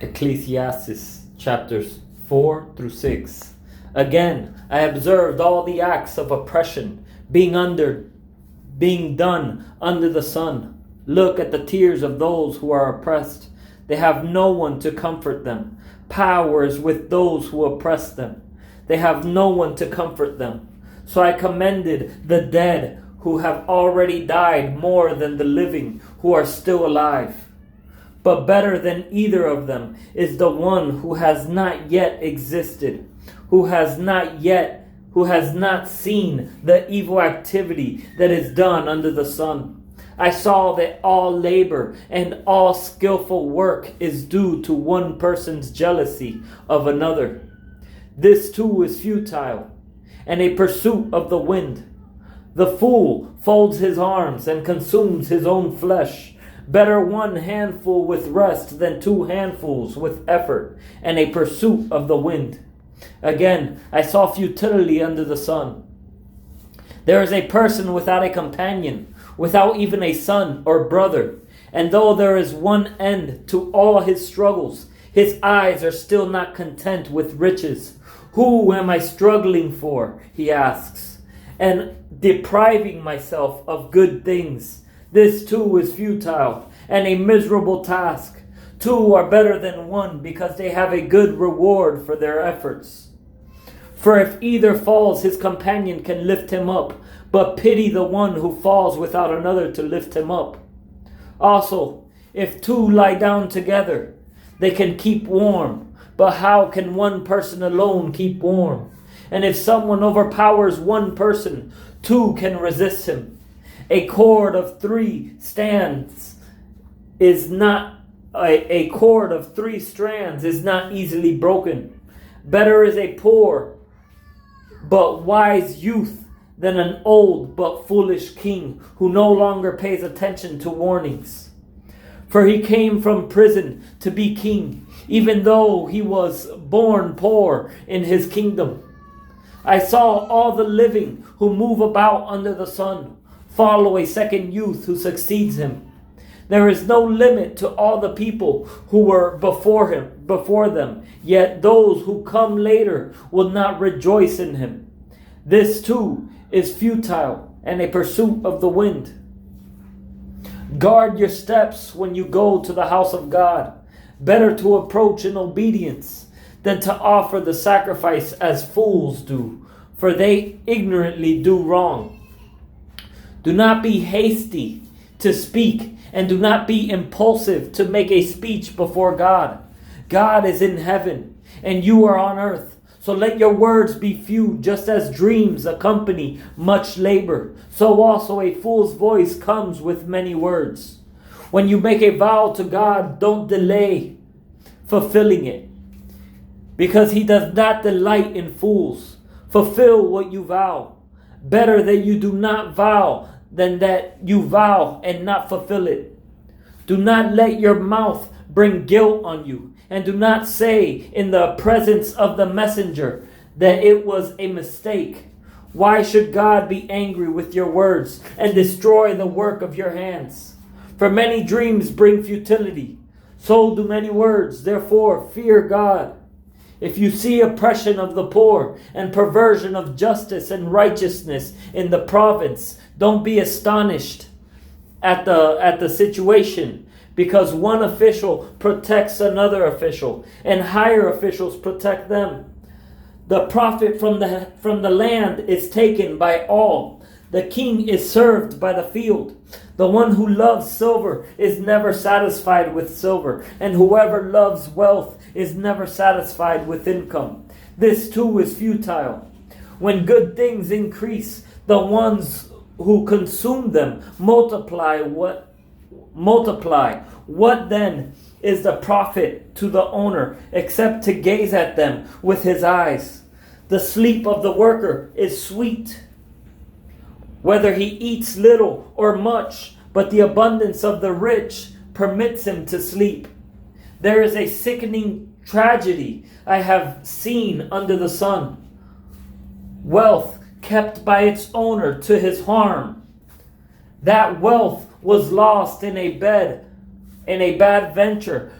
Ecclesiastes chapters 4 through 6. Again, I observed all the acts of oppression being done under the sun. Look at the tears of those who are oppressed. They have no one to comfort them. Power is with those who oppress them. They have no one to comfort them. So I commended the dead who have already died more than the living who are still alive. But better than either of them is the one who has not yet existed, who has not seen the evil activity that is done under the sun. I saw that all labor and all skillful work is due to one person's jealousy of another. This too is futile and a pursuit of the wind. The fool folds his arms and consumes his own flesh. Better one handful with rest than two handfuls with effort and a pursuit of the wind. Again, I saw futility under the sun. There is a person without a companion, without even a son or brother. And though there is one end to all his struggles, his eyes are still not content with riches. Who am I struggling for, he asks, and depriving myself of good things? This too is futile and a miserable task. Two are better than one because they have a good reward for their efforts. For if either falls, his companion can lift him up, but pity the one who falls without another to lift him up. Also, if two lie down together, they can keep warm, but how can one person alone keep warm? And if someone overpowers one person, two can resist him. A cord of three strands is not easily broken. Better is a poor but wise youth than an old but foolish king who no longer pays attention to warnings. For he came from prison to be king, even though he was born poor in his kingdom. I saw all the living who move about under the sun follow a second youth who succeeds him. There is no limit to all the people who were before them, yet those who come later will not rejoice in him. This too is futile and a pursuit of the wind. Guard your steps when you go to the house of God. Better to approach in obedience than to offer the sacrifice as fools do, for they ignorantly do wrong. Do not be hasty to speak, and do not be impulsive to make a speech before God. God is in heaven, and you are on earth. So let your words be few, just as dreams accompany much labor. So also a fool's voice comes with many words. When you make a vow to God, don't delay fulfilling it, because he does not delight in fools. Fulfill what you vow. Better that you do not vow than that you vow and not fulfill it. Do not let your mouth bring guilt on you, and do not say in the presence of the messenger that it was a mistake. Why should God be angry with your words and destroy the work of your hands? For many dreams bring futility, so do many words. Therefore, fear God. If you see oppression of the poor and perversion of justice and righteousness in the province, don't be astonished at the situation, because one official protects another official, and higher officials protect them. The profit from the land is taken by all. The king is served by the field. The one who loves silver is never satisfied with silver, and whoever loves wealth is never satisfied with income. This too is futile. When good things increase, the ones who consume them multiply. What then is the profit to the owner except to gaze at them with his eyes? The sleep of the worker is sweet, whether he eats little or much, but the abundance of the rich permits him to sleep. There is a sickening tragedy I have seen under the sun. Wealth kept by its owner to his harm. That wealth was lost in a bad venture,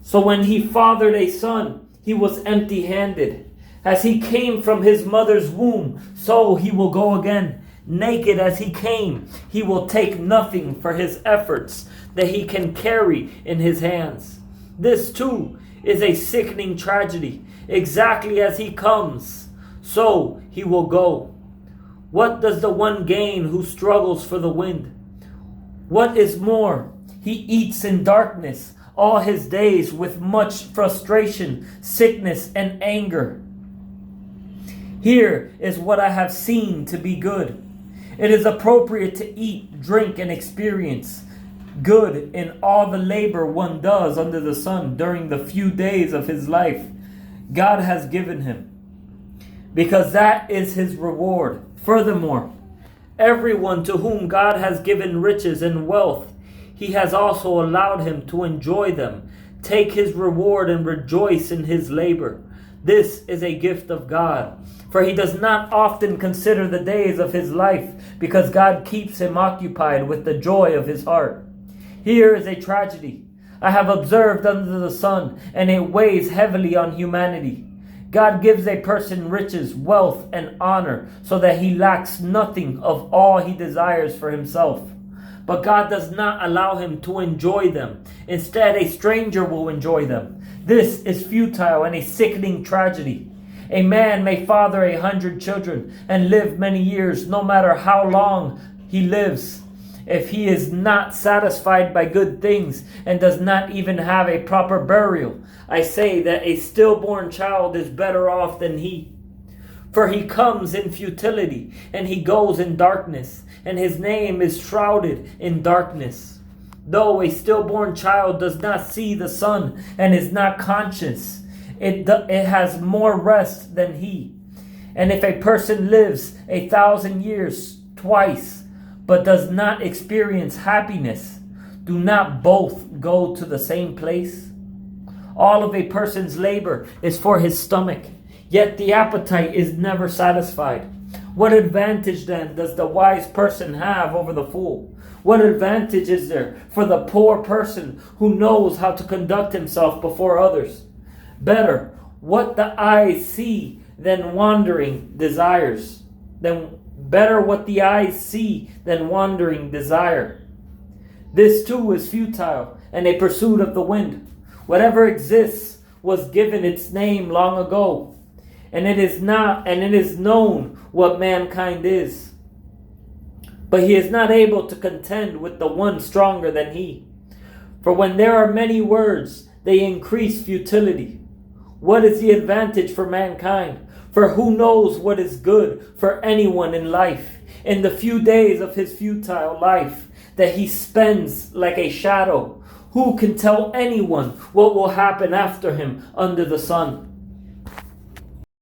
So when he fathered a son, he was empty-handed. As he came from his mother's womb, so he will go again. Naked as he came, he will take nothing for his efforts that he can carry in his hands. This too is a sickening tragedy. Exactly as he comes, so he will go. What does the one gain who struggles for the wind? What is more, he eats in darkness all his days with much frustration, sickness, and anger. Here is what I have seen to be good. It is appropriate to eat, drink, and experience good in all the labor one does under the sun during the few days of his life God has given him, because that is his reward. Furthermore, everyone to whom God has given riches and wealth, he has also allowed him to enjoy them, take his reward, and rejoice in his labor. This is a gift of God, for he does not often consider the days of his life, because God keeps him occupied with the joy of his heart. Here is a tragedy I have observed under the sun, and it weighs heavily on humanity. God gives a person riches, wealth, and honor, so that he lacks nothing of all he desires for himself. But God does not allow him to enjoy them. Instead, a stranger will enjoy them. This is futile and a sickening tragedy. A man may father 100 children and live many years, no matter how long he lives. If he is not satisfied by good things and does not even have a proper burial, I say that a stillborn child is better off than he. For he comes in futility, and he goes in darkness, and his name is shrouded in darkness. Though a stillborn child does not see the sun and is not conscious, it has more rest than he. And if a person lives 1,000 years twice, but does not experience happiness, do not both go to the same place? All of a person's labor is for his stomach, yet the appetite is never satisfied. What advantage then does the wise person have over the fool? What advantage is there for the poor person who knows how to conduct himself before others? Better what the eyes see than wandering desires. Better what the eyes see than wandering desire. This too is futile and a pursuit of the wind. Whatever exists was given its name long ago, and it is known what mankind is. But he is not able to contend with the one stronger than he. For when there are many words, they increase futility. What is the advantage for mankind? For who knows what is good for anyone in life, in the few days of his futile life that he spends like a shadow? Who can tell anyone what will happen after him under the sun?